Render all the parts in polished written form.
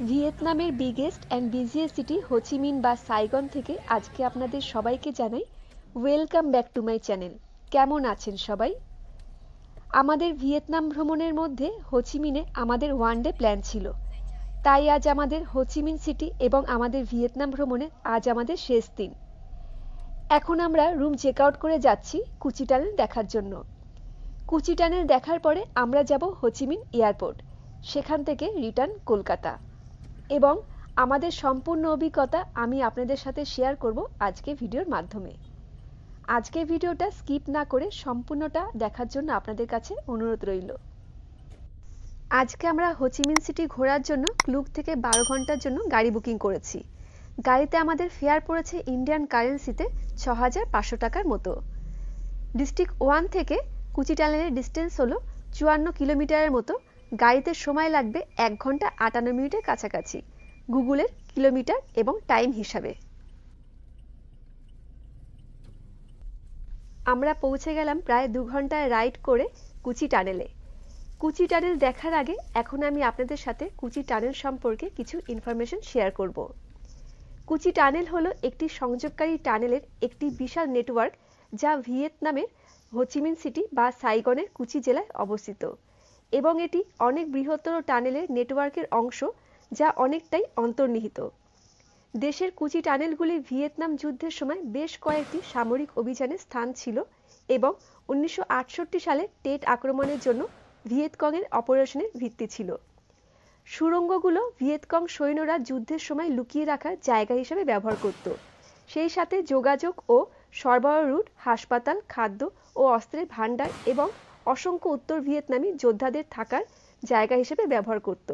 ভিয়েতনামের biggest and busiest city Ho Chi Minh বা Saigon থেকে আজকে আপনাদের সবাইকে জানাই welcome back to my channel. কেমন আছেন সবাই? আমাদের ভিয়েতনাম ভ্রমণের মধ্যে হোচিমিনে আমাদের ওয়ান ডে প্ল্যান ছিল, তাই আজ আমাদের হোচিমিন সিটি এবং আমাদের ভিয়েতনাম ভ্রমণের আজ আমাদের শেষ দিন। এখন আমরা রুম চেক আউট করে যাচ্ছি কুচি টানেল দেখার জন্য। কুচি টানেল দেখার পরে আমরা যাব হোচিমিন এয়ারপোর্ট, সেখান থেকে রিটার্ন কলকাতা। এবং আমাদের সম্পূর্ণ অভিজ্ঞতা আমি আপনাদের সাথে শেয়ার করব আজকে ভিডিওর মাধ্যমে। আজকের ভিডিওটা স্কিপ না করে সম্পূর্ণটা দেখার জন্য আপনাদের কাছে অনুরোধ রইল। আজকে আমরা হোচিমিন সিটি ঘোরার জন্য ক্লুক থেকে 12 ঘন্টার জন্য গাড়ি বুকিং করেছি। গাড়িতে আমাদের ফেয়ার পড়েছে ইন্ডিয়ান কারেন্সিতে 6500 টাকার মতো। ডিস্ট্রিক্ট 1 থেকে কুচি টানেলের ডিস্টেন্স হলো 54 কিলোমিটারের মতো। গাড়িতে সময় লাগবে 1 ঘন্টা 58 মিনিটের কাছাকাছি গুগলের কিলোমিটার এবং টাইম হিসাবে। আমরা পৌঁছে গেলাম প্রায় 2 ঘন্টায় রাইড করে কুচি টানেলে। কুচি টানেল দেখার আগে এখন আমি আপনাদের সাথে কুচি টানেল সম্পর্কে কিছু ইনফরমেশন শেয়ার করব। কুচি টানেল হলো একটি সংযোগকারী টানেলের একটি বিশাল নেটওয়ার্ক, যা ভিয়েতনামের হোচিমিন সিটি বা সাইগনের কুচি জেলায় অবস্থিত এবং এটি অনেক বৃহত্তর টানেলের নেটওয়ার্কের অংশ, যা অনেকটাই অন্তর্নিহিত। দেশের কুচি টানেলগুলি ভিয়েতনাম যুদ্ধের সময় বেশ কয়েকটি সামরিক অভিযানের স্থান ছিল এবং 1968 সালে টেট আক্রমণের জন্য ভিয়েতকংয়ের অপারেশনের ভিত্তি ছিল। সুড়ঙ্গগুলো ভিয়েতকং সৈন্যরা যুদ্ধের সময় লুকিয়ে রাখার জায়গা হিসেবে ব্যবহার করত। সেই সাথে যোগাযোগ ও সরবরাহ রুট, হাসপাতাল, খাদ্য ও অস্ত্রের ভাণ্ডার এবং অসংখ্য উত্তর ভিয়েতনামী যোদ্ধাদের থাকার জায়গা হিসেবে ব্যবহার করত।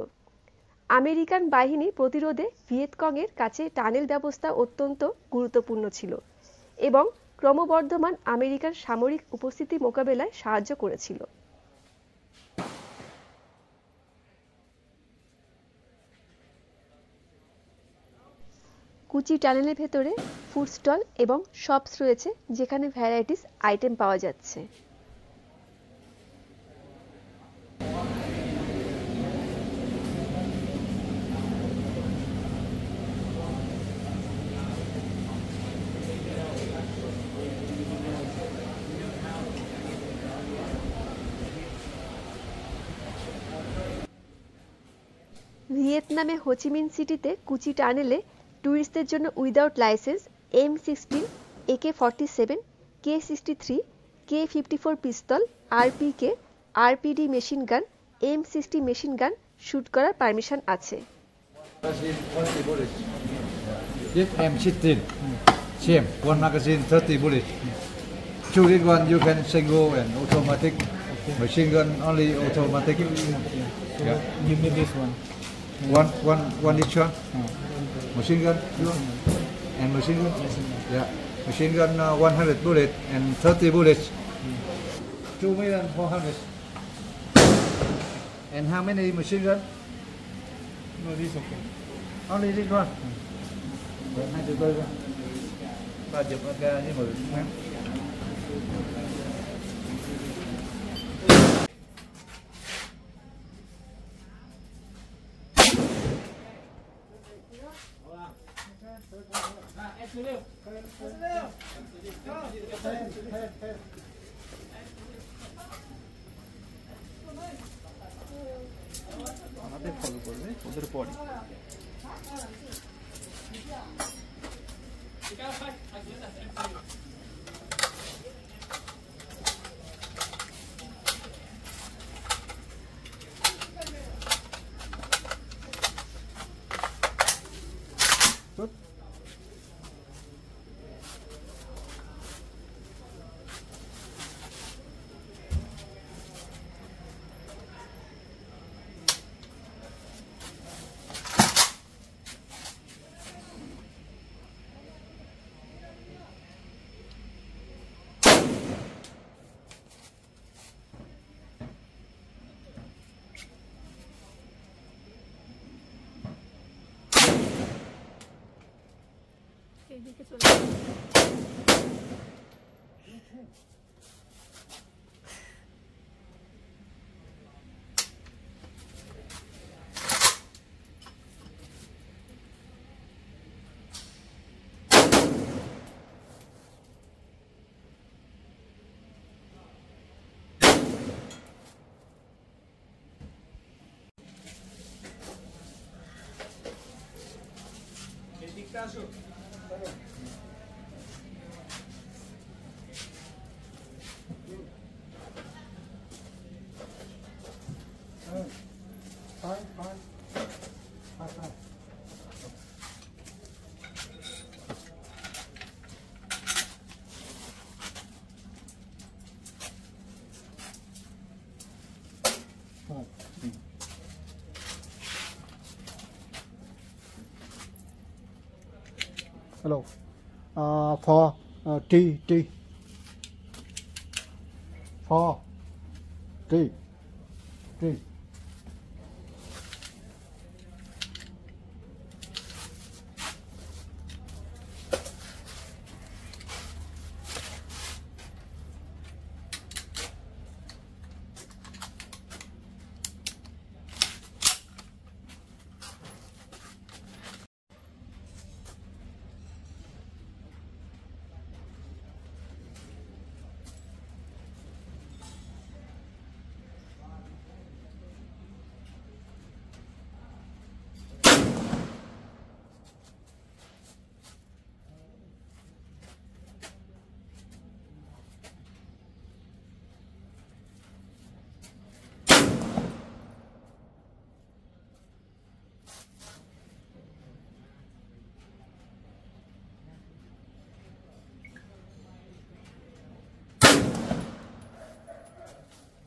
আমেরিকান বাহিনী প্রতিরোধে ভিয়েতকংয়ের কাছে টানেল ব্যবস্থা অত্যন্ত গুরুত্বপূর্ণ ছিল এবং ক্রমবর্ধমান আমেরিকান সামরিক উপস্থিতি মোকাবেলায় সাহায্য করেছিল। কুচি টানেলের ভেতরে ফুড স্টল এবং শপস রয়েছে, যেখানে ভ্যারাইটিস আইটেম পাওয়া যাচ্ছে। ভিয়েতনামে হোচিমিন সিটিতে কুচি টানেলে ট্যুরিস্টদের জন্য without licence M16, AK-47, K-63, K-54 পিস্তল, RPK, RPD machine gun, M60 machine gun shoot করার পারমিশন আছে। M16, same, one magazine 30 bullets. Shoot it one, you can single and automatic. Machine gun only automatic. Yeah. Give me this one. One each one. Machine gun, and machine gun. Yeah, machine gun 100 bullets and 30 bullets. 2,400,000. And how many machine gun? No, this okay. Only this one. Hai tụi tôi ra. Ba chụp AK với 10 ngắn. আমাদের follow করবে ওদের পরে। এদিকে চলে Hello. For T. For T.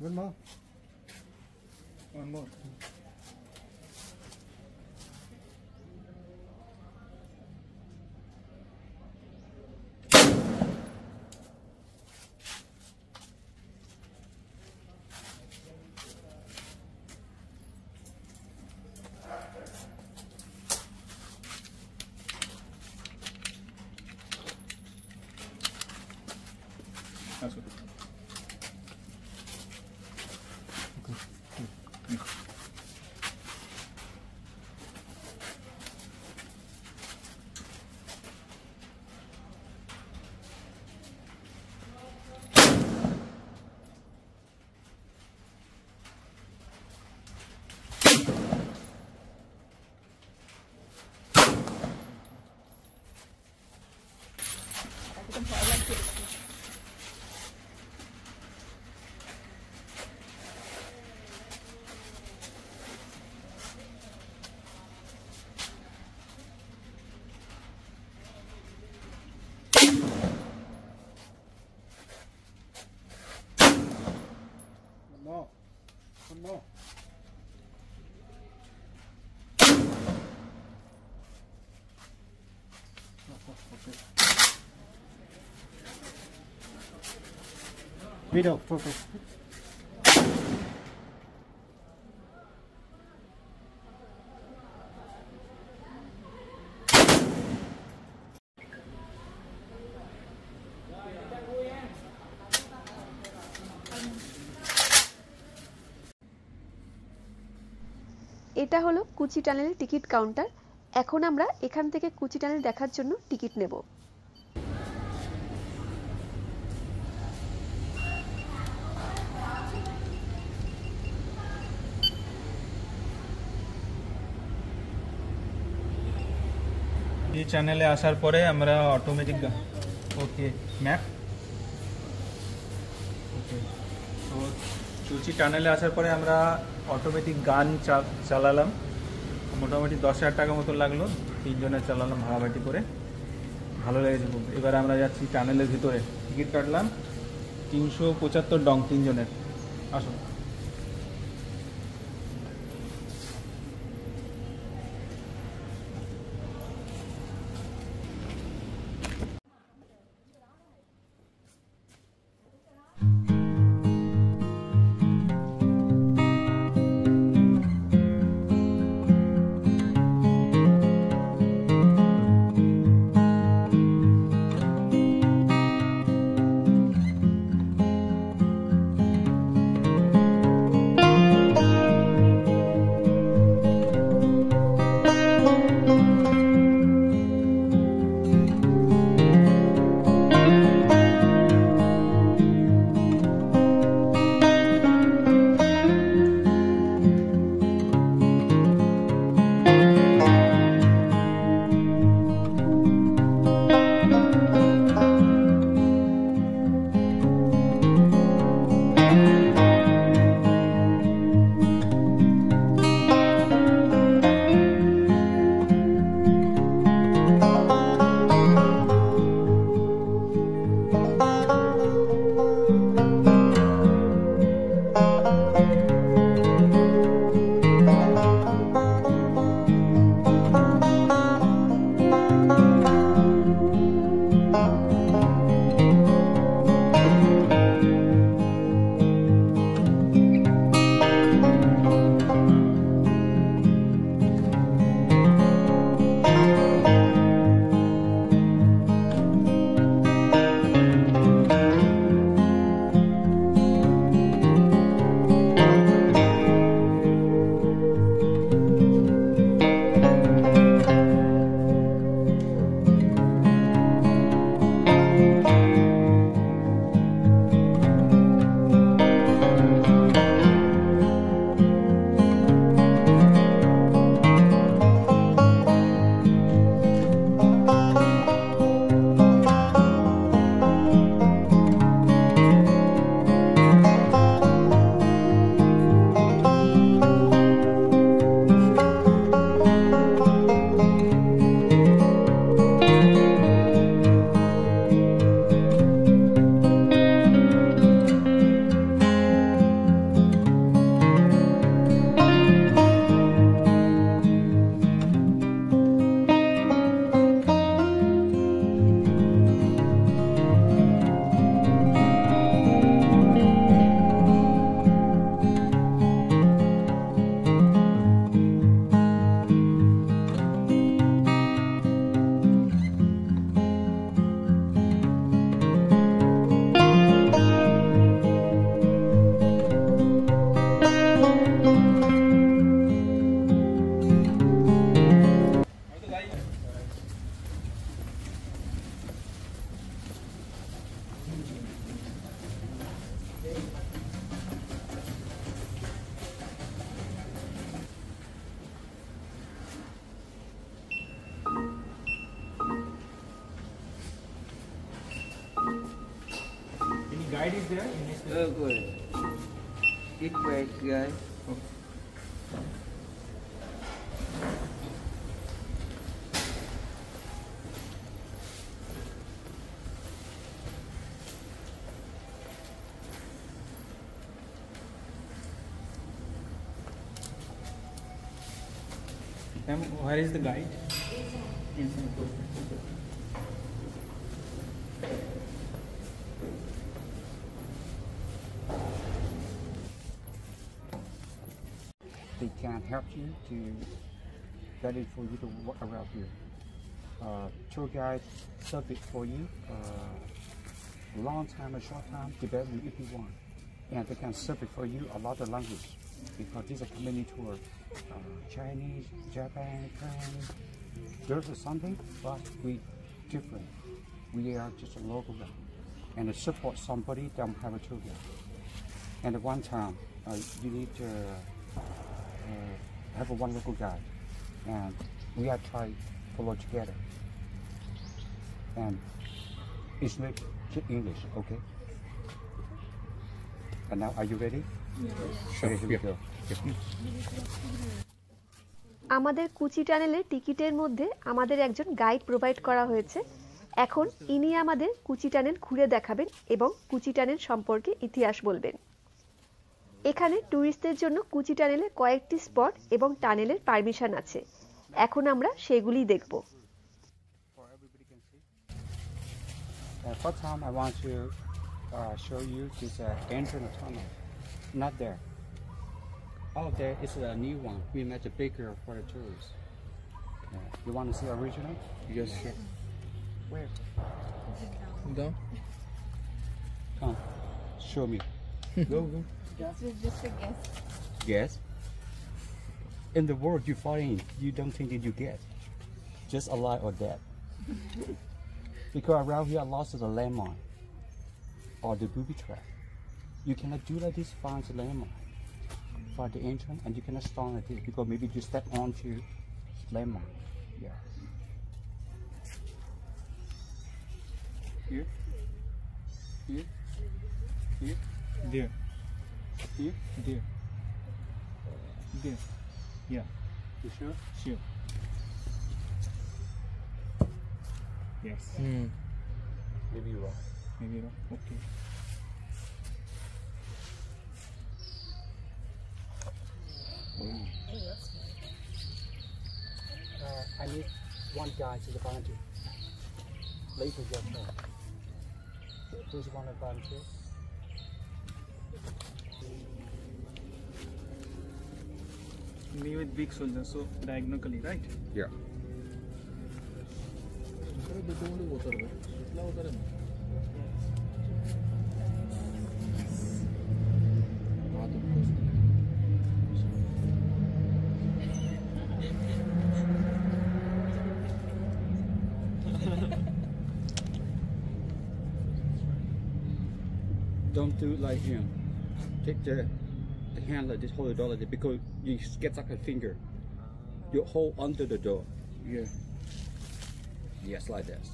One more. One more. আসো। One more. Video, photo. এটা হলো কুচি টানেল টিকিট কাউন্টার। এখন আমরা এখান থেকে কুচি টানেল দেখার জন্য টিকিট নেব। এই চ্যানেলে আসার পরে আমরা অটোমেটিক ওকে ম্যাপ ওকে তো কুচি টানেলে আসার পরে আমরা অটোমেটিক গান চালালাম। মোটামুটি 10,000 টাকা মতো লাগলো, 3 জনের চালালাম ভাড়াবাটি করে, ভালো লেগেছে খুব। এবার আমরা যাচ্ছি টানেলের ভিতরে, টিকিট কাটলাম 375 ডং 3 জনের। আসুন। is there? Oh, good. Eat bread, guys. Ma'am, where is the guide? They can help you to ready for you to walk around here. Tour guide serve it for you. Long time or short time, depending if you want. And they can serve it for you a lot of language because this is a community tour. Chinese, Japan, French. There's something, but we different. We are just a local guy. And to support somebody that don't have a tour guide. And at one time, you need to have one local guide, and we are trying to follow together. And it's not English, okay? And now, are you ready? Yes. Okay, here we go. আমাদের কুচি টানেলে টিকিটের মধ্যে আমাদের একজন guide provide করা হয়েছে। এখন ইনি আমাদের কুচি টানেল ঘুরে দেখাবেন এবং কুচি টানেল সম্পর্কে ইতিহাস বলবেন। এখানে ট্যুরিস্টদের জন্য কুচি টানেলে কয়েকটি স্পট এবং টানেলের পারমিশন আছে। এখন আমরা সেগুলি দেখব। First time I want to show you this entrance tunnel. Not there. Oh, there is a new one. We made it bigger for the tourists. You want to see original? Yes, sure. Where? Down. Come, show me. Go. Just a guess. Yes. In the world you find, you don't think that you get. Just alive or dead. Because around here lots of the landmine or the booby trap. You cannot do like this, find the landmine for the entrance, and you cannot stand at it because maybe you step onto landmine. Yeah. Here. Here. Here. There. Here. There. There. Yeah. You sure? Sure. Yes. Maybe you're wrong. Maybe not. Okay. I need one guy to the volunteer. Later, your turn. Who's one of the volunteers? Me with big soldier, so diagonally, right? Yeah. Don't do like him. Take the hand like this, hold the door like this, because you get stuck a finger. You hold under the door. Yeah. Yes, like this.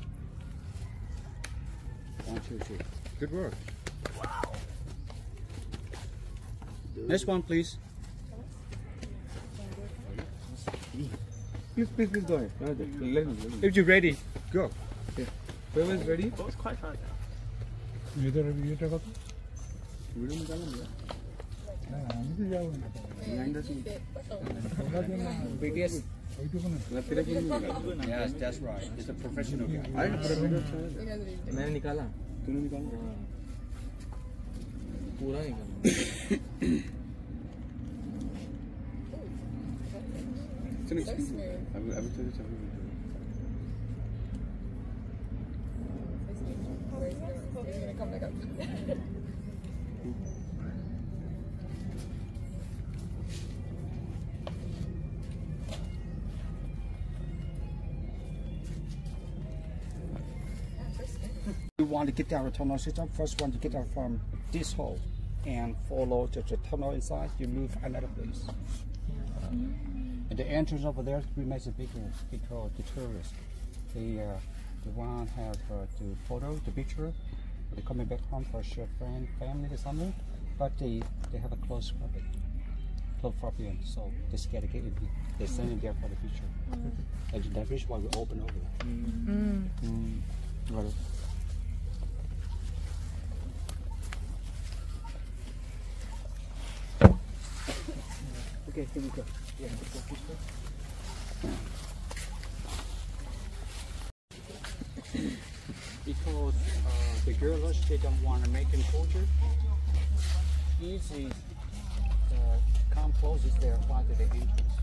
1, 2, 3. Good work. Wow. Next one, please. Please go ahead. Let me. If you're ready, go. Whoever is ready. Oh, it's quite hard. Biggest. Yes, that's right. It's a professional guy. मैंने निकाला तूने निकाला पूरा निकाला You want to get out of tunnel system, first one to get out from this hole and follow the tunnel inside, you move another place. And the entrance over there remains bigger because the tourists, they want have the photo, the picture, They're coming back home for a short friend, family or something, but they have a close problem, so they're scared to get in here. They're sending there for the future. And that is why we open over there. Right. Okay, here we go. Yeah, because the girls, they don't want American culture. Easy come closest there right to the entrance.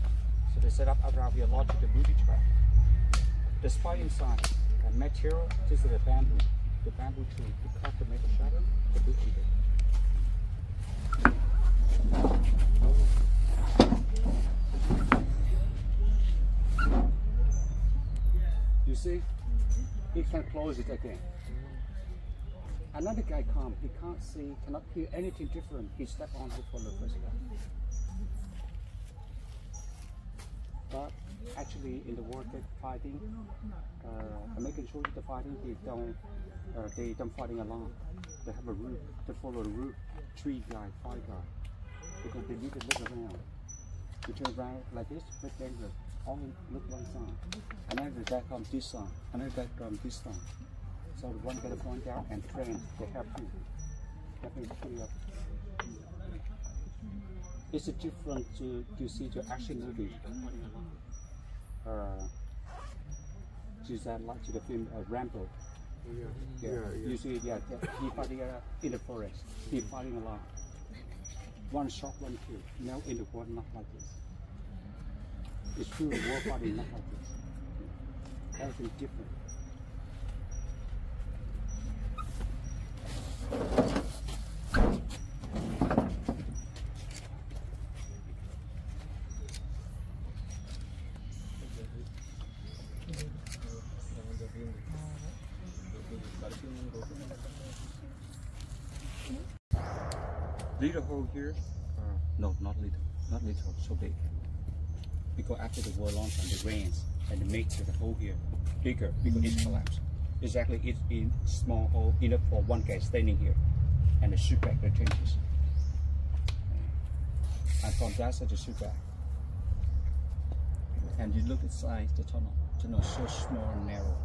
So they set up around here a lot of the booty trap. The spot inside, the material, this is the bamboo tree. You cut to make a shutter, the boot under. You see, he can close it again. Another guy come, he can't see, cannot hear anything different. He stepped on it for the first time. But actually, in the war fighting, American soldiers the fighting, they don't fighting alone. They have a route. They follow the route. 3 guy, 5 guy, because they need to look around. You turn around like this, with danger. Only look one side. Another guy comes this side. Another guy comes this side. So the one guy point out and train. They help you. It's a different to see the action movie. To that like to the film Rambo. You see, he fighting in the forest. He fighting alone. One shot, one kill. Now in the war, not like this. It's true, war fighting not like this. Everything different. Little hole here, no, not little, so big. Because after the war long time, it rains and it makes the hole here bigger because it collapsed. Exactly, it's in small hole enough for one guy standing here, and the shoot back the trenches. And from that side, the shoot back. And you look inside the tunnel is so small and narrow.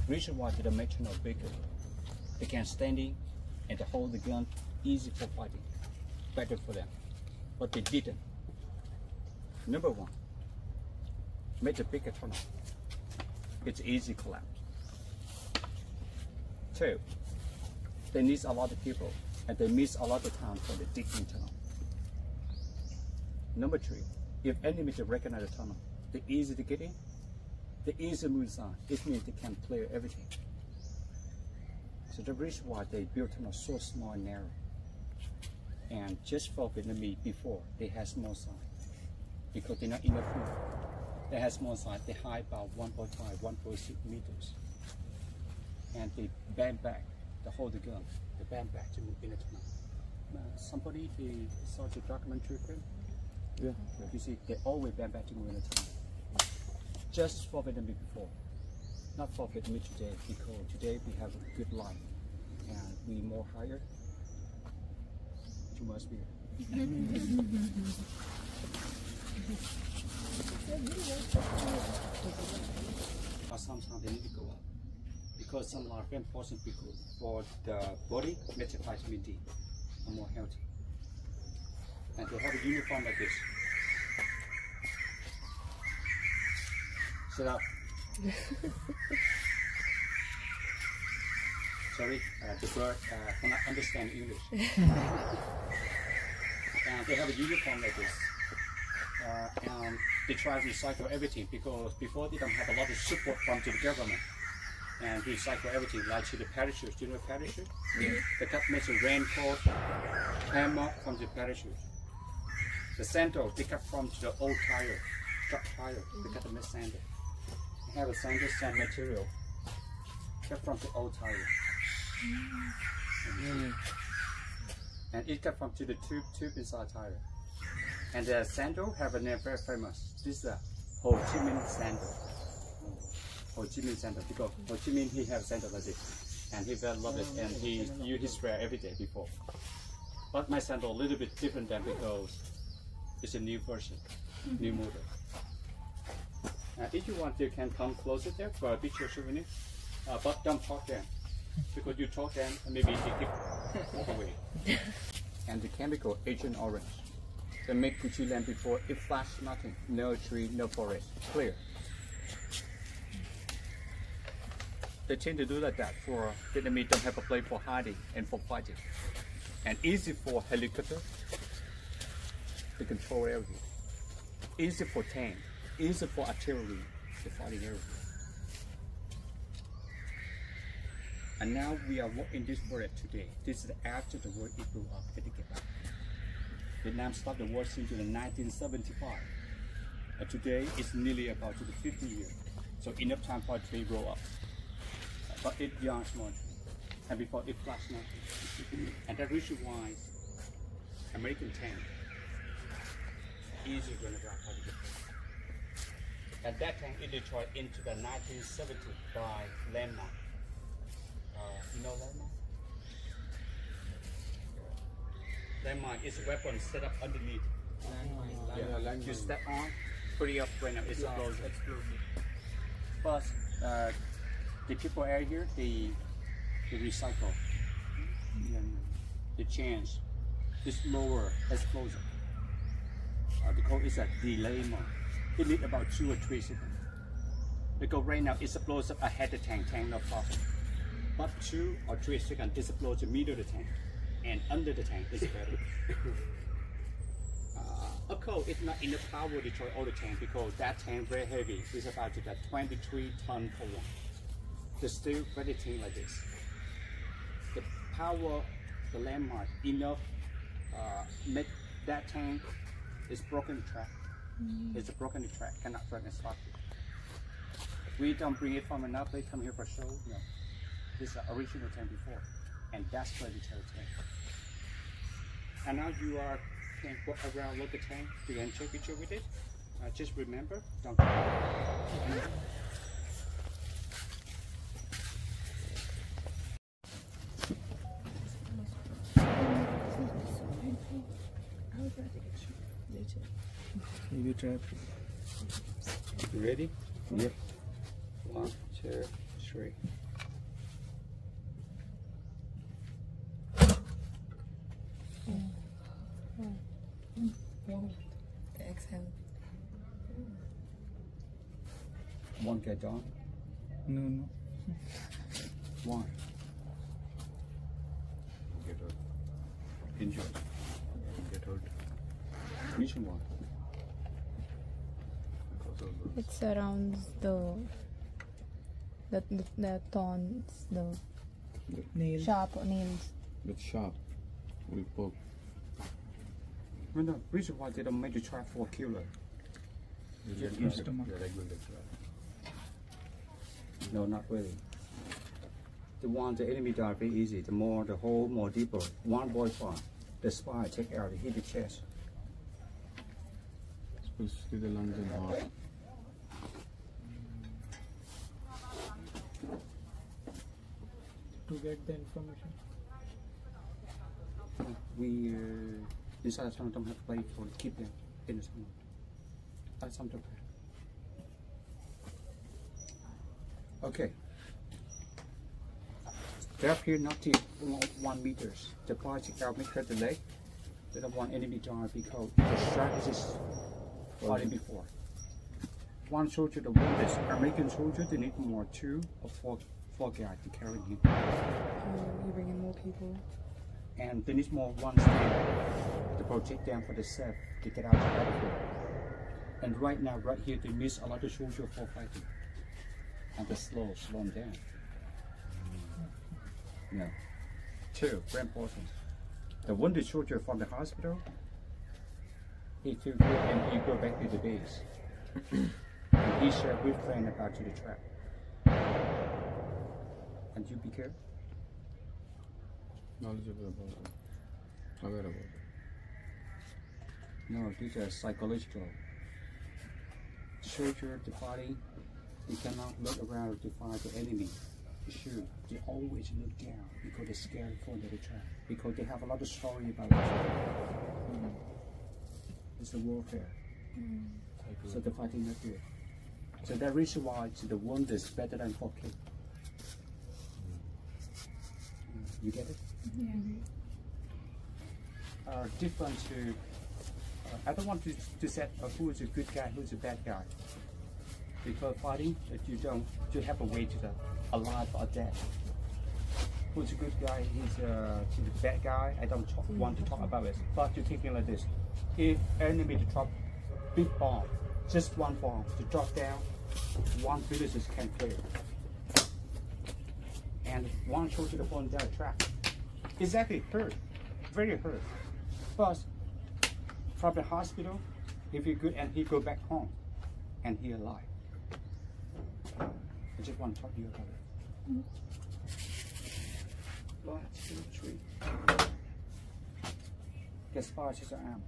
Reason why they make tunnel bigger, they can standing and they hold the gun easy for fighting, better for them. But they didn't. Number one, make a bigger tunnel. It's easy collapse. 2, they need a lot of people and they miss a lot of time for the digging tunnel. Number 3, if enemy to recognize the tunnel, they're easy to get in, they easy to move inside. It means they can clear everything. So the reason why they built tunnel so small and narrow. And just for Vietnamese before, they had small size. Because they're not enough food. They had small size, they hide about 1.5, 1.6 meters. And they bend back, they hold the gun, they bend back to move in the tunnel. Somebody, they saw the documentary film? Yeah. You see, they always bend back to move in the tunnel. Just for Vietnamese before. Not for Vietnamese today, because today we have a good life. And we more higher. Too much beer. But sometimes they need to go up because some are very important because for the body, better vitamin D are more healthy. And they have a uniform like this. Sit up. Sorry, the bird cannot understand English. And they have a uniform like this. And they try to recycle everything because before they don't have a lot of support from the government. And recycle everything, like to the parachute. Do you know parachute? Yeah. The government makes a raincoat, hammock from the parachute. The sandal they cut from the old tire, truck tire. They cut the sandal. They have a sandal sand material cut from the old tire. And it cut from to the tube inside tire. And the sandal have a name very famous. This is a Ho Chi Minh sandal. Ho Chi Minh sandal because Ho Chi Minh he have sandal like this. and he very love it, and he used his prayer every day before. But my sandal a little bit different than because it's a new version, new model. If you want, you can come closer there for a picture souvenir, but don't talk them, because you talk them, maybe they keep walk away. And the chemical Agent Orange. They make Gucci lamp before it flash nothing, no tree, no forest, clear. They tend to do like that for the enemy don't have a place for hiding and for fighting. And easy for helicopter to control everything. Easy for tank, easy for artillery, the fighting everything. And now we are in this world today. This is after the war it blew up at the Vietnam. Vietnam started the war since in 1975. And today it's nearly about to the 50 years. So enough time for it to grow up. But it young small. And before it flashed nothing. And that reason why American tank easy going to grab how to get there. And that tank is destroyed into the 1970 by landmine. You know landmine? Landmine is a weapon set up underneath. Landmine. You step on, pretty up right now, it's explosive. But the people out here, they recycle. They change. This lower explosive. The code is a delay mode. It needs about 2 or 3 seconds. Because right now it's explosive ahead the tank, no problem. But 2 or 3 seconds is explosive middle of the tank. And under the tank is better. A code is not enough power to destroy all the tank because that tank very heavy. It's about to that 23 ton per one. The steel very thin like this. The power, the landmark enough make that tank is broken track. It's a broken track, cannot run and stop it. We don't bring it from another place, come here for show. No. This is the original tank before. And that's why we tell tank. And now you can walk around look at tank, you can take picture with it. Just remember, don't You try. You ready? Yep. 1, 2, 3. Exhale. One get down. No. One. Get hurt. Injured. Get hurt. Which one? It surrounds the thorns, the Nail. sharp nails. It's sharp. We poke. No, no. Reason why they don't make the trap for a killer. No, not really. The one the enemy die very easy. The more the hole more deeper. One boy farm. The spy take out, hit the chest. Especially the lungs and heart. To get the information. We inside some don't have to play for keep them in the summer. That's something. Okay. Drop here not to 1 meters. The project out make the leg. They don't want enemy to because the shark is already before. One soldier the wounded American soldier they need more 2 or 4 guys to carry him. You bring in more people. And they need more one stand to protect them for the self to get out of the battlefield. And right now, right here, they miss a lot of soldiers for fighting. And they slow them down. No. 2, very important. The wounded soldier from the hospital, he feel good and he go back to the base. And he share with friend about to the trap. And you be careful. Knowledgeable about it. Aware about it. No, these are psychological. Soldier, the body, you cannot look around to find the enemy. issue, they always look down because they're scared for the trap. Because they have a lot of story about it. It's a warfare. So they're fighting not good. So that reason why the wound is better than 4K. You get it? Different to, I don't want to set who is a good guy, who is a bad guy. Because fighting, you have a way to the alive or dead. Who's a good guy, he's a bad guy, I don't want to talk about it. But you take it like this, if enemy to drop big bomb, just one bomb, to drop down, one villagers can clear. And one show to the point down trap. Exactly hurt, very hurt. But from the hospital, if you're good and he go back home and he alive. I just want to talk to you about it. 1, 2, 3. Get far as your arm.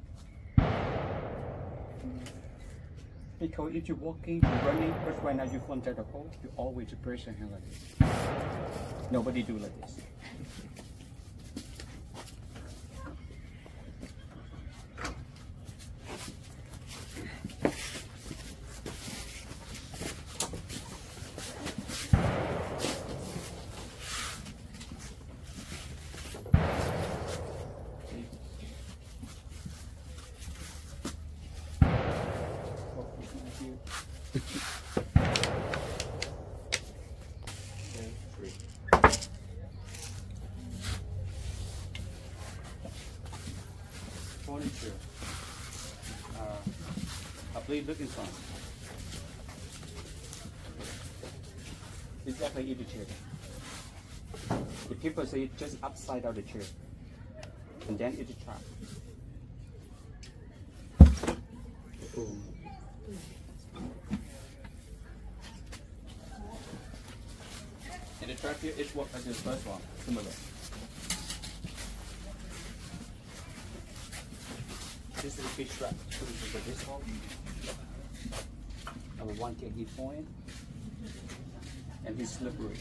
Because if you're walking, you're running, but right now you fall down the hole, you always brace your hand like this. Nobody do like this. I believe looking from. Exactly in the chair. The people say just upside of the chair. And then it's a trap. Boom. And the trap here is what I did first one, similar. This is a big trap. So this is this one. Number one can hit point. And he's slippery.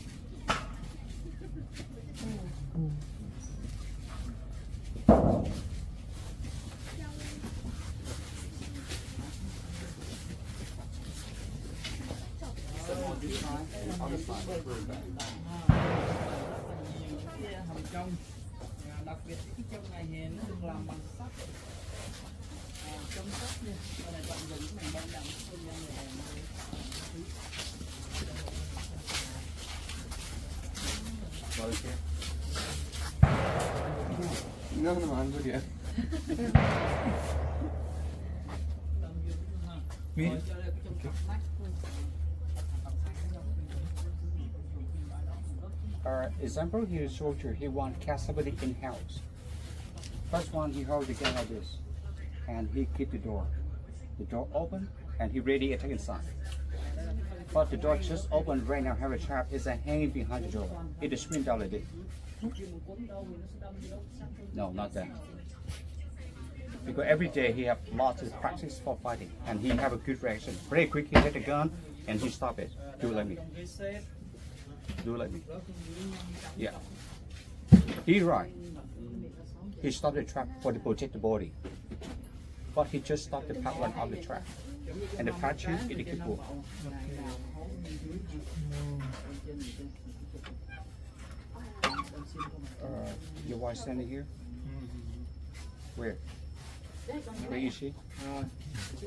This time and the other side. Đặc biệt cái trong ngày hè nó được làm bằng sắt, trong sắt nha, và lại toàn dùng cái này ban đậm không gian ngày hè. Rồi kia. Nó mà ăn cái gì? Example here, soldier, he want cast somebody in house. First one, he hold the gun like this, and he keep the door. The door open, and he ready attack inside. But the door just open right now, have a trap, is a hanging behind the door. It is swing down like this. No, not that. Because every day he have lots of practice for fighting, and he have a good reaction. Very quick, he hit the gun, and he stop it. Do like me. Do like me. Yeah. He's right. He stopped the trap for to protect the body. But he just stopped the pattern of the trap. And the pattern is the kickball. Your wife standing here? Where? Where is she?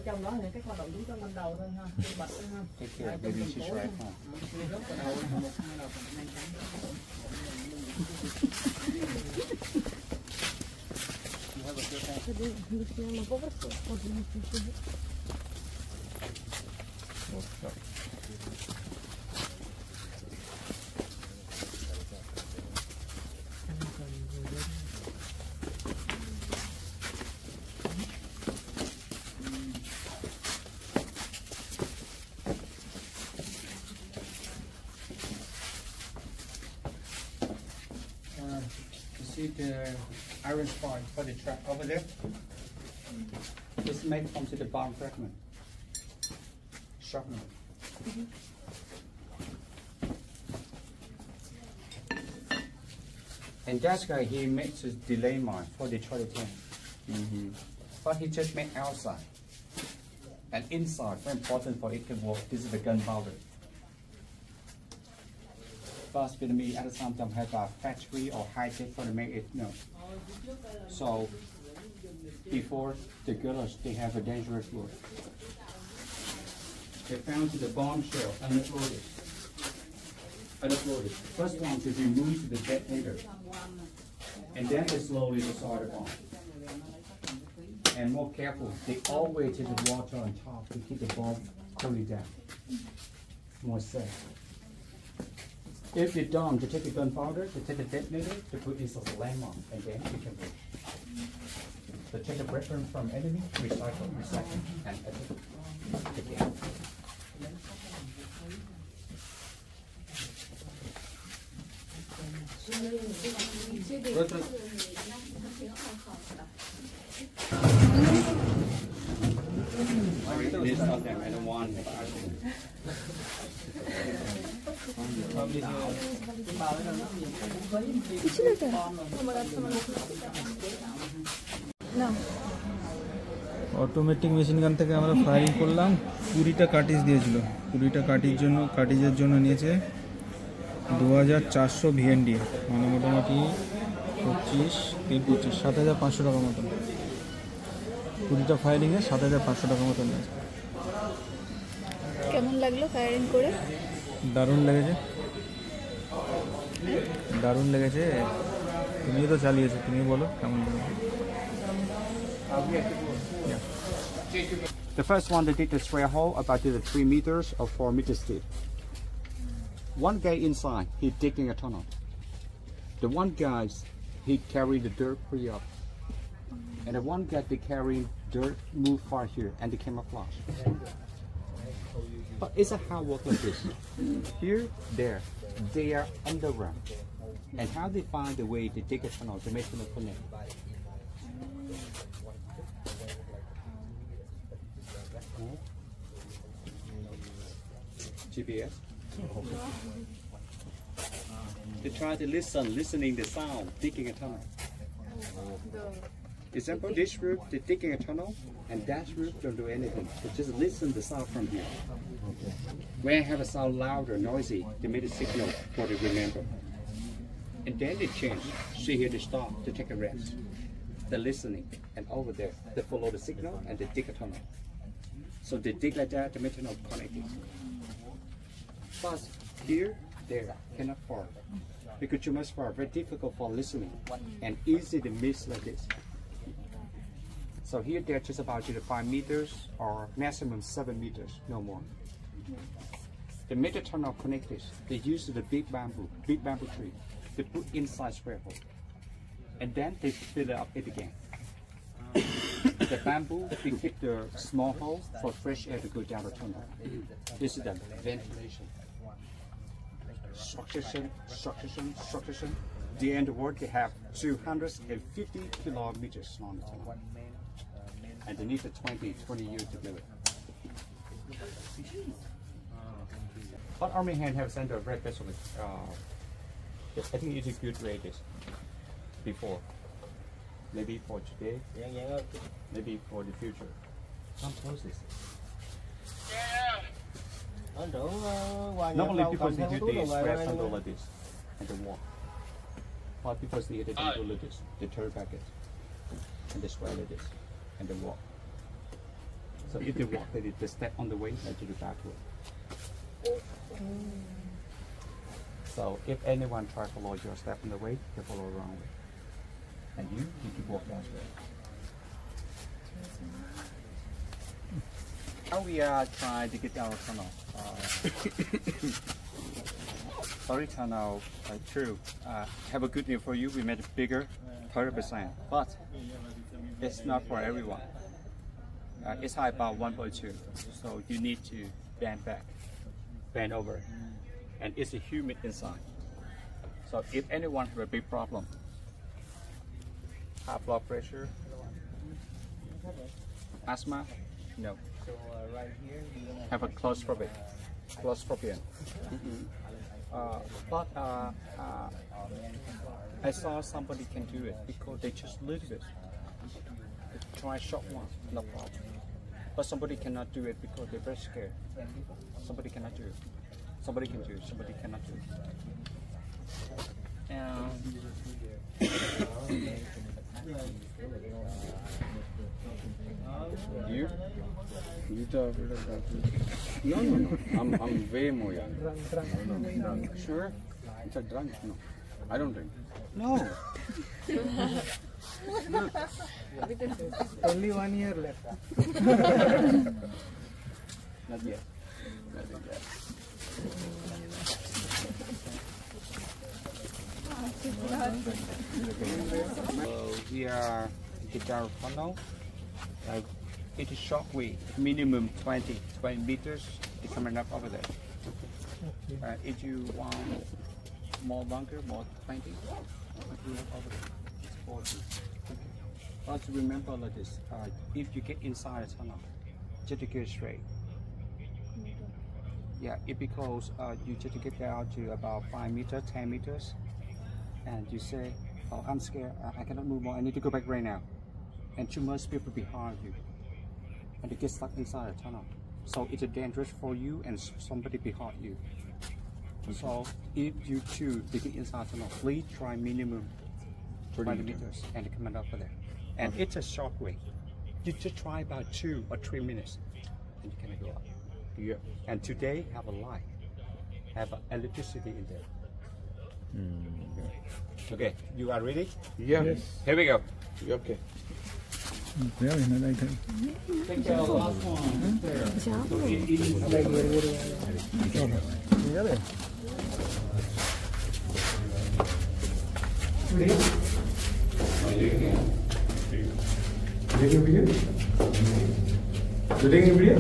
Trong đó thì các hoạt động chúng ta ban đầu thôi ha, bật thôi ha. Take care, maybe she's right home. You have a good see the iron spine for the trap over there? It's made from the bottom fragment. Sharpener. And that guy, he makes his delay mine for Detroit 10. But he just made outside. And inside, very important for it to work, this is the gunpowder. First Vietnamese at the same time have a factory or high tech for to make it, no. So before the guerrillas, they have a dangerous work. They found the bomb shell unexploded. First one to remove the detonator, and then they slowly dissolve the bomb. And more careful, they always take the water on top to keep the bomb totally down. More safe. If they don't, they take the gunpowder, they take the detonator, they put inside the landmine, and then you can work. They take the reference from enemy, recycle, and edit again. This not them, I don't want it. Automatic machine gun থেকে আমরা firing করলাম। 20টা কাটিজ দিয়েছিল, 20টা কাটিজের জন্য নিয়েছে 2400 VND, মানে মোটামুটি 7,500 টাকার মতন। 20টা ফায়ারিংয়ে 7,500 টাকার মতন নিয়েছে। কেমন লাগলো ফায়ারিং করে? দারুণ লেগেছে, দারুণ লেগেছে। তুমিও তো চালিয়েছো, তুমি বলো কেমন লেগেছে। The first one, they did the square hole about 3 meters or 4 meters deep. One guy inside, he digging a tunnel. The one guy, he carried the dirt pretty up. And the one guy, they carry dirt, move far here, and they camouflage. But it's a hard work like this. Here, there, they are underground. And how they find the way to dig a tunnel to make them connect. GPS. They try to listening the sound, digging a tunnel. Example, this group, they're digging a tunnel, and that group don't do anything. They just listen the sound from here. When I have a sound louder, noisy, they make a signal for to remember. And then they change. See here, they stop to take a rest. They're listening, and over there, they follow the signal and they dig a tunnel. So they dig like that to make the tunnel connected. But here, there, cannot fall. Because too much far, very difficult for listening, and easy to miss like this. So here they're just about 5 meters or maximum 7 meters, no more. They make the tunnel connected. They use the big bamboo tree. They put inside square hole. And then they fill it up it again. The bamboo, they keep the small hole for fresh air to go down the tunnel. This is the ventilation. Structuration. The end of the work, they have 250 kilometers long tunnel. And they need 20 years to build it. But Army Hand have sent a red vessel. I think it's a good rate before. Maybe for today, maybe for the future. Some process. Normally people they do the square handle like this and they walk. But because they don't do like this, they turn back it and they square like this and they walk. So if they walk, they step on the way and do the backward. So if anyone try to follow your step on the way, they follow the wrong way. And you keep walking that way. How we are trying to get our tunnel. Sorry, tunnel. True. Have a good news for you. We made it bigger, 30%. But it's not for everyone. It's high about 1.2, so you need to bend over, and it's a humid inside. So if anyone have a big problem, high blood pressure, asthma, no. So right here, have a claustrophobia. But I saw somebody can do it because they just a little bit. Try short one, no problem. But somebody cannot do it because they're very scared. Somebody cannot do it. Somebody can do it. Somebody cannot do it. You? You talk. No. I'm way more young. Sure? It's a drunk? No. I don't drink. No. Only 1 year left. Not yet. Not yet. We are guitar funnel. It is short way, minimum 20 meters. It's coming up over there. If you want more longer, more 20, you have over there. It's 40. Okay. But remember like this, if you get inside the tunnel, just to get straight. Yeah, it because you just get down to about 5 meters, 10 meters, and you say, oh, I'm scared, I cannot move more, I need to go back right now. And too much people behind you, and they get stuck inside the tunnel. So it's dangerous for you and somebody behind you. So if you choose to get inside the tunnel, please try minimum 20 meters and come over there. And it's a short way. You just try about 2 or 3 minutes, and you can go up. Yeah. And today have a light, have electricity in there. Okay, you are ready? Yeah. Yes. Here we go. Okay. Take care of the last one. Shooting video?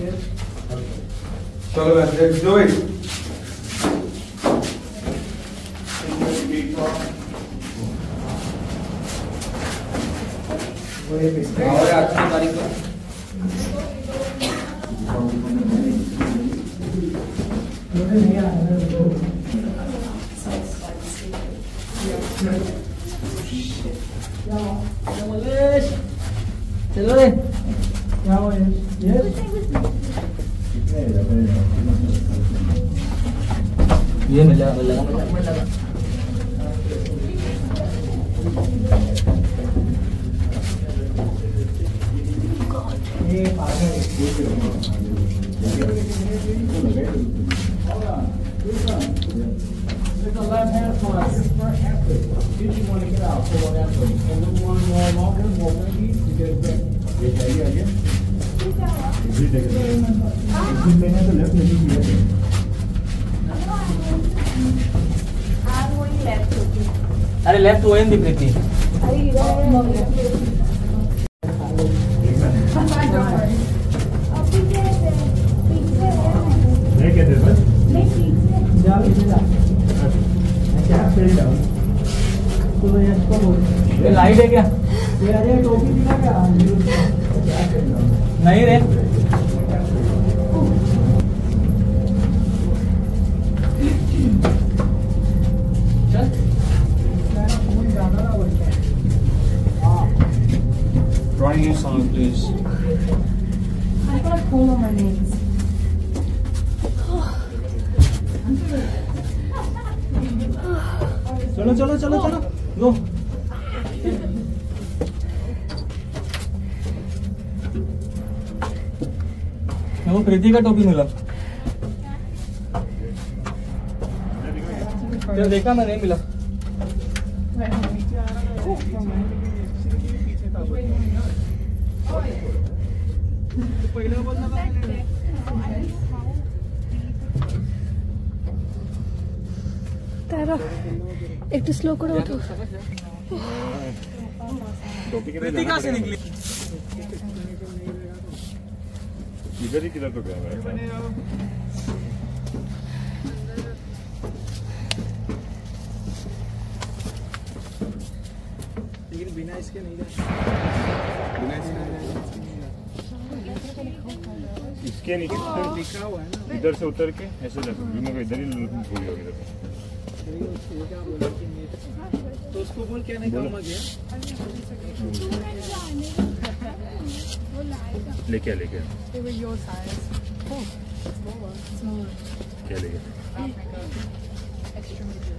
Yes. So let's do it. Ahora aquí marico. चलो रे ये मिल लगा There's a left-hand side. If you want to get out, pull on that way. And the one more longer, more maybe, you get it back. अरे left वो दी प्रीति light है क्या नहीं रे Writing your song, please. I got a cold on my nails. चलो चलो चलो चलो गो वो प्रीति का टोपी मिला तो देखा मैं नहीं मिला तारा एक तो स्लो करो उठो प्रीति कहाँ से निकली इधर ही किधर तो गया है लेकिन बिना इसके नहीं बिना इसके इसके नीचे इधर से उतर के ऐसे देखो मगर इधर ही भूल होगी देखो तो उसको बोल क्या नहीं काम आ गया लेके आ They were your size. Oh, smaller. क्या लेके Extra major.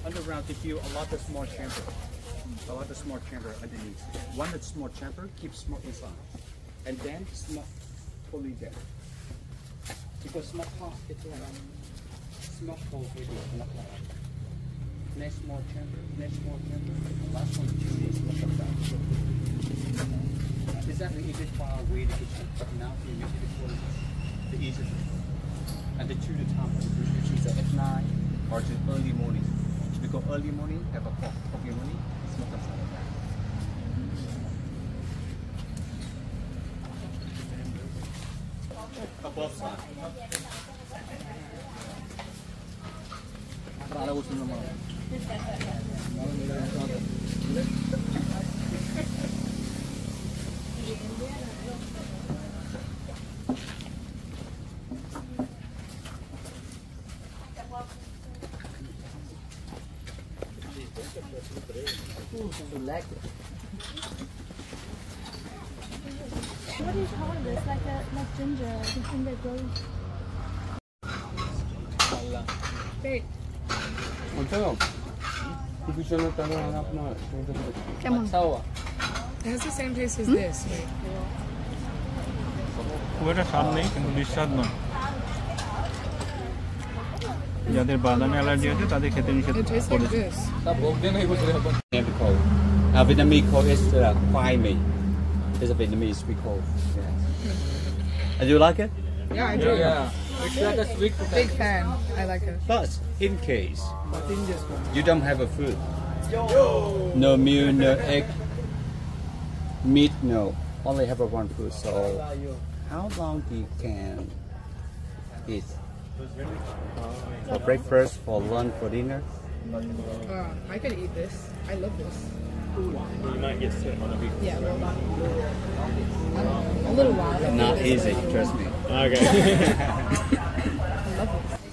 Underground, if you allot a small chamber, underneath. One that's small chamber keeps smoke inside, and then smoke fully there. Because smoke hole, it's smoke hole maybe not like. Next small chamber, last one chimney is not like that. Exactly, it is far away the kitchen, but now we make it for the easy. And the two time, which is at 9 or just early morning. Because early morning, have a coffee morning, smoke outside like that. Above side. What do you call this? Like ginger, the thing that grows. Wait. Come on. It has the same taste as this. Wait. খুব একটা স্বাদ নেই কিন্তু বিস্বাদ নয় যাদের বাদামে allergy আছে তাদের খেতে নিষেধ করেছে Vietnamese call is khoai mì. It's a Vietnamese we call. Yeah. Do you like it? Yeah, I do. Yeah. It's like a sweet potato. Big fan. I like it. But in case you don't have a food, no milk, no egg, meat, no, only have a one food. So how long you can eat? For breakfast, for lunch, for dinner? I could eat this. I love this. You might get sick on a week. Yeah, well, a little while. Not easy, trust me. Okay. I love this.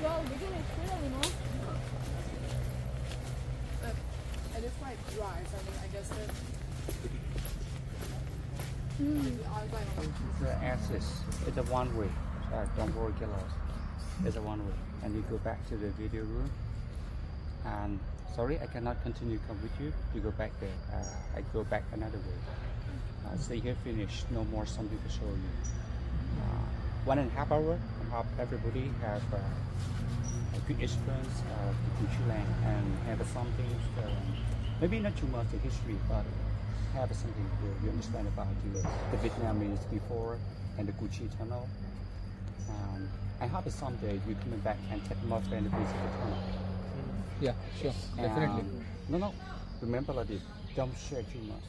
Well, we can explore, you know. It is quite dry, so I guess that. The access it's a one way. Don't worry, get lost. It's a one way, and you go back to the video room. And sorry, I cannot continue come with you. You go back there. I go back another way. Stay here, finish. No more something to show you. 1.5 hours. I hope everybody have a good experience of the Cu Chi land and have something. Maybe not too much the history, but have something you understand about the Vietnamese before and the Cu Chi tunnel. I hope someday you coming back and take more friends to visit the tunnel. Yeah, sure, definitely. No. Remember like this. Don't share too much.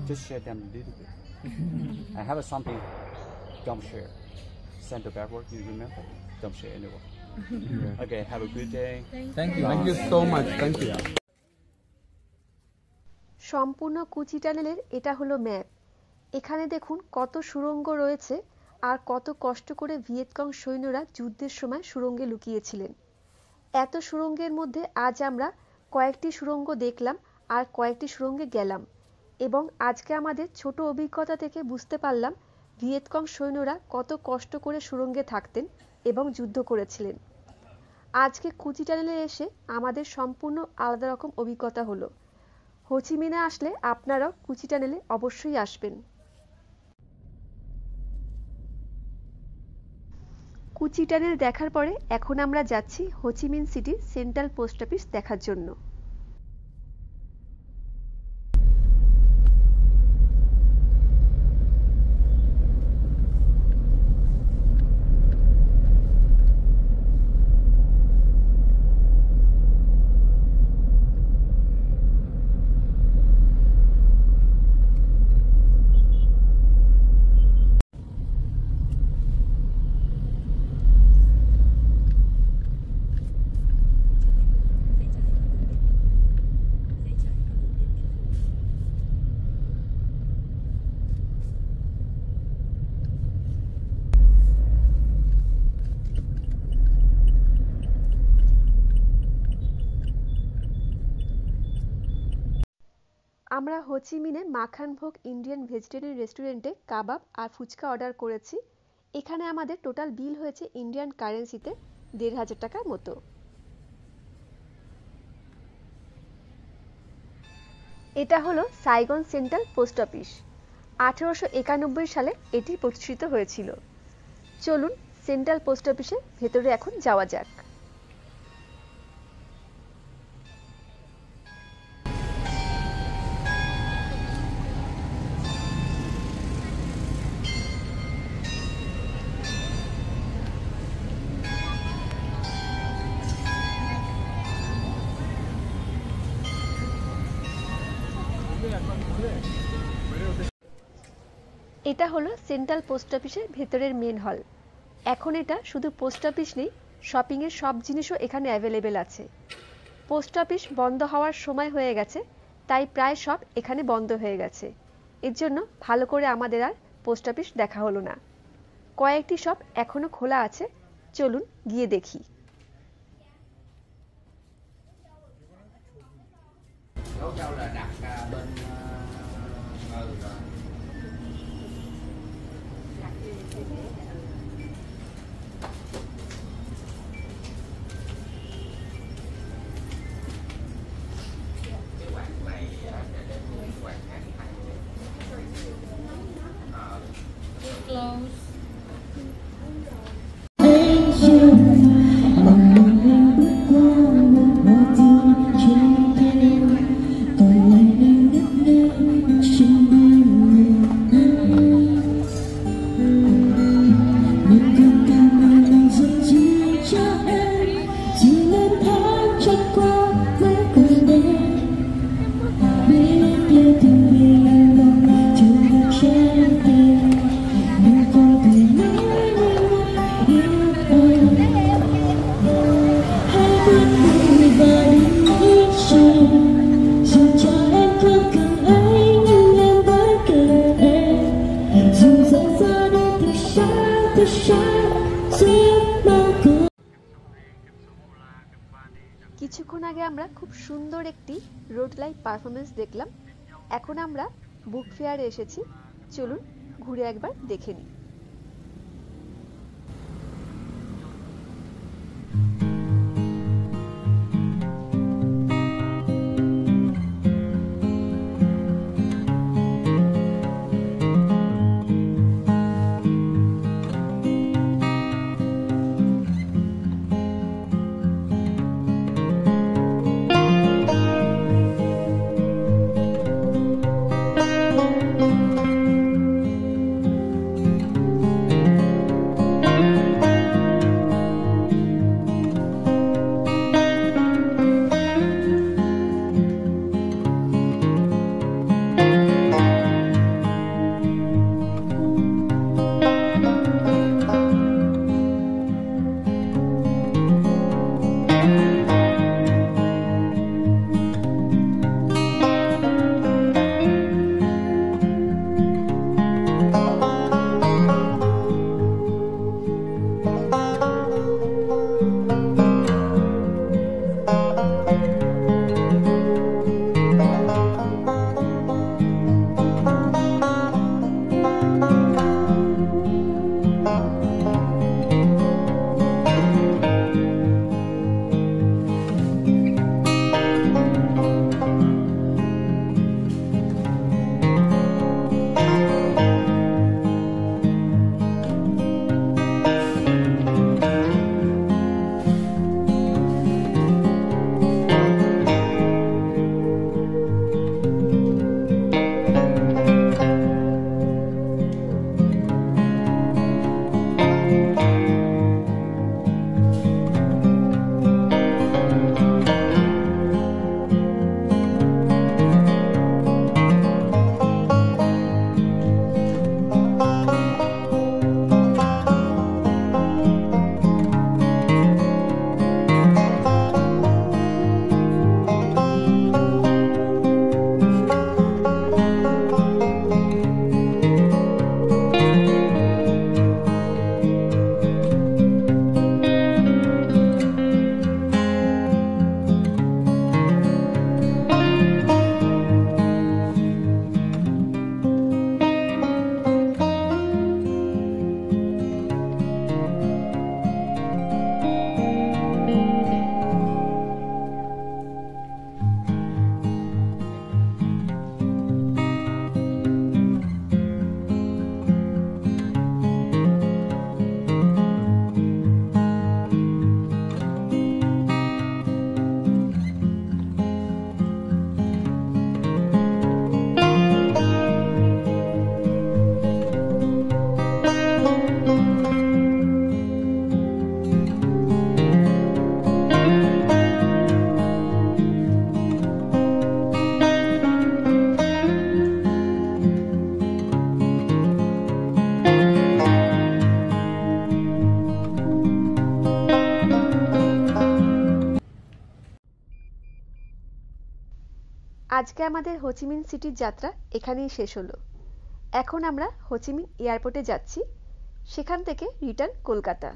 Just share them a little bit. I have something. Don't share. Send the backward. You remember? Don't share anywhere. Okay, have a good day. Thank you. Thank you so much. Thank you. সম্পূর্ণ কুচি টানেলের এটা হলো map. এখানে দেখুন কত সুড়ঙ্গ রয়েছে আর কত কষ্ট করে ভিয়েতকং সৈন্যরা যুদ্ধের সময় সুড়ঙ্গে লুকিয়েছিলেন। এত সুড়ঙ্গের মধ্যে আজ আমরা কয়েকটি সুড়ঙ্গ দেখলাম আর কয়েকটি সুড়ঙ্গে গেলাম এবং আজকে আমাদের ছোট অভিজ্ঞতা থেকে বুঝতে পারলাম ভিয়েতকং সৈন্যরা কত কষ্ট করে সুড়ঙ্গে থাকতেন এবং যুদ্ধ করেছিলেন। আজকে কুচি টানেলে এসে আমাদের সম্পূর্ণ আলাদা রকম অভিজ্ঞতা হলো। হোচিমিনে আসলে আপনারাও কুচি টানেলে অবশ্যই আসবেন। কুচি টানেল দেখার পরে এখন আমরা যাচ্ছি হোচিমিন সিটির সেন্ট্রাল পোস্ট অফিস দেখার জন্য। আমরা হোচিমিনে মাখান ভোগ ইন্ডিয়ান ভেজিটেরিয়ান রেস্টুরেন্টে কাবাব আর ফুচকা অর্ডার করেছি। এখানে আমাদের টোটাল বিল হয়েছে ইন্ডিয়ান কারেন্সিতে ১,৫০০ টাকার মতো। এটা হলো সাইগন সেন্ট্রাল পোস্ট অফিস। ১৮৯১ সালে এটি প্রতিষ্ঠিত হয়েছিল। চলুন সেন্ট্রাল পোস্ট অফিসের ভেতরে এখন যাওয়া যাক। এটা হলো সেন্ট্রাল পোস্ট অফিসের ভেতরের মেন হল। এখন এটা শুধু পোস্ট অফিস নেই, শপিংয়ের সব জিনিসও এখানে অ্যাভেলেবেল আছে। পোস্ট অফিস বন্ধ হওয়ার সময় হয়ে গেছে, তাই প্রায় সব এখানে বন্ধ হয়ে গেছে। এর জন্য ভালো করে আমাদের আর পোস্ট অফিস দেখা হলো না। কয়েকটি শপ এখনো খোলা আছে, চলুন গিয়ে দেখি। কিছুক্ষণ আগে আমরা খুব সুন্দর একটি রোড লাইট পারফরমেন্স দেখলাম। এখন আমরা বুক ফেয়ারে এসেছি, চলুন ঘুরে একবার দেখে নিই। আজকে আমাদের হোচিমিন সিটির যাত্রা এখানেই শেষ হলো। এখন আমরা হোচিমিন এয়ারপোর্টে যাচ্ছি, সেখান থেকে রিটার্ন কলকাতা।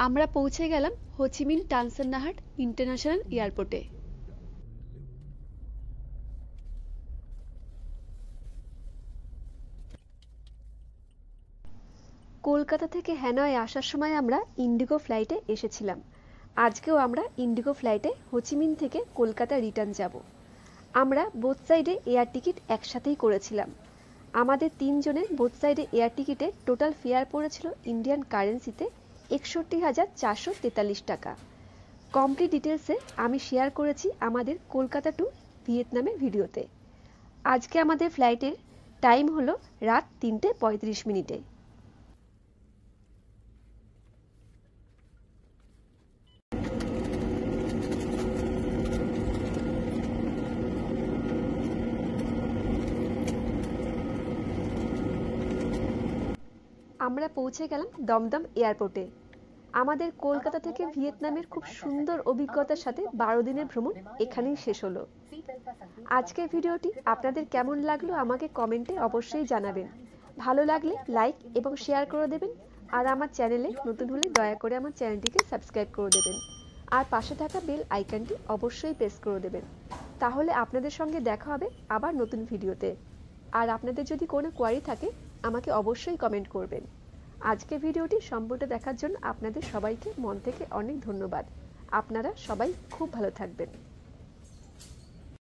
আমরা পৌঁছে গেলাম হোচিমিন টানসননাহাট ইন্টারন্যাশনাল এয়ারপোর্টে। কলকাতা থেকে হ্যানয়ে আসার সময় আমরা ইন্ডিগো ফ্লাইটে এসেছিলাম। আজকেও আমরা ইন্ডিগো ফ্লাইটে হোচিমিন থেকে কলকাতা রিটার্ন যাব। আমরা বোথ সাইডে এয়ার টিকিট একসাথেই করেছিলাম। আমাদের 3 জনের বোথ সাইডে এয়ার টিকিটে টোটাল ফেয়ার পড়েছিল ইন্ডিয়ান কারেন্সিতে 61,443 টাকা। কমপ্লিট ডিটেলসে আমি শেয়ার করেছি আমাদের কলকাতা টু ভিয়েতনামের ভিডিওতে। আজকে আমাদের ফ্লাইটের টাইম হলো রাত 3:35। আমরা পৌঁছে গেলাম দমদম এয়ারপোর্টে। আমাদের কলকাতা থেকে ভিয়েতনামের খুব সুন্দর অভিজ্ঞতার সাথে 12 দিনের ভ্রমণ এখানেই শেষ হলো। আজকের ভিডিওটি আপনাদের কেমন লাগলো আমাকে কমেন্টে অবশ্যই জানাবেন। ভালো লাগলে লাইক এবং শেয়ার করে দেবেন, আর আমার চ্যানেলে নতুন হলে দয়া করে আমার চ্যানেলটিকে সাবস্ক্রাইব করে দেবেন, আর পাশে থাকা বেল আইকনটি অবশ্যই প্রেস করে দেবেন। তাহলে আপনাদের সঙ্গে দেখা হবে আবার নতুন ভিডিওতে। আর আপনাদের যদি কোনো কোয়ারি থাকে আমাকে অবশ্যই কমেন্ট করবেন। আজকে ভিডিওটি সম্পূর্ণ দেখার জন্য আপনাদের সবাইকে মন থেকে অনেক ধন্যবাদ। আপনারা সবাই খুব ভালো থাকবেন।